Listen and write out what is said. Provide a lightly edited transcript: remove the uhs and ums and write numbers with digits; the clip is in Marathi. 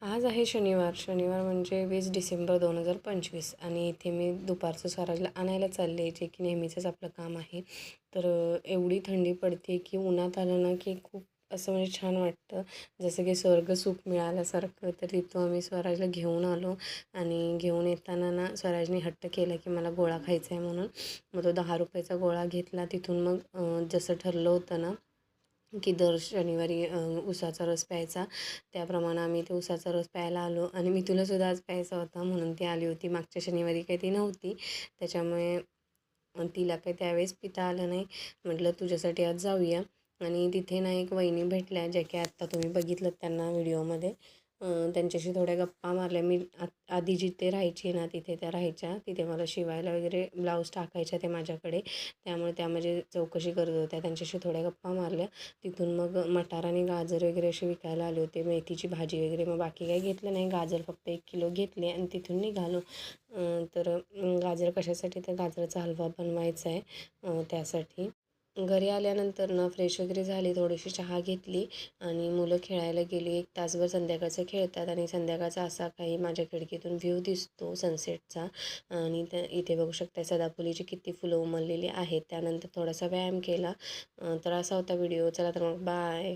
आज आहे शनिवार. शनिवार म्हणजे 20 डिसेंबर 2025 आणि इथे मी दुपारचं स्वराजला आणायला चालले, जे की नेहमीचंच आपलं काम आहे. तर एवढी थंडी पडते की उन्हात आलं ना की खूप असं म्हणजे छान वाटतं, जसं की स्वर्ग सुख मिळाल्यासारखं. तर तिथून आम्ही स्वराजला घेऊन आलो आणि घेऊन येताना ना स्वराजने हट्ट केला की मला गोळा खायचा आहे म्हणून. मग तो 10 रुपयाचा गोळा घेतला. तिथून मग जसं ठरलं होतं ना की दर शनिवारी उसाचा रस प्यायचा, त्याप्रमाणे आम्ही ते उसाचा रस प्यायला आलो. आणि मी तुलासुद्धा आज प्यायचा होता म्हणून ती आली होती. मागच्या शनिवारी काही ती नव्हती, त्याच्यामुळे तिला काही त्यावेळेस पिता आलं नाही. म्हटलं तुझ्यासाठी आज जाऊया. आणि तिथे ना एक वहिनी भेटल्या, ज्या की आत्ता तुम्ही बघितलं त्यांना व्हिडिओमध्ये. त्यांच्याशी थोड्या गप्पा मारल्या. मी आधी जिथे राहायची ना तिथे त्या राहायच्या. तिथे मला शिवायला वगैरे ब्लाऊज टाकायच्या ते माझ्याकडे, त्यामुळे त्या म्हणजे चौकशी करत होत्या. त्यांच्याशी थोड्या गप्पा मारल्या. तिथून मग मटार आणि गाजर वगैरे असे विकायला आले होते, मेथीची भाजी वगैरे. मग बाकी काही घेतलं नाही, गाजर फक्त 1 किलो घेतले आणि तिथून निघालो. तर गाजर कशासाठी, तर गाजराचा हलवा बनवायचा आहे, त्यासाठी. घरी आल्यानंतर ना फ्रेश वगैरे झाली, थोडीशी चहा घेतली आणि मुलं खेळायला गेली. 1 तासभर संध्याकाळचं खेळतात आणि संध्याकाळचा असा काही माझ्या खिडकीतून व्ह्यू दिसतो सनसेटचा. आणि त्या इथे बघू शकता सदाफुलीची किती फुलं उमललेली आहेत. त्यानंतर थोडासा व्यायाम केला. तर असा होता व्हिडिओ. चला तर मग बाय.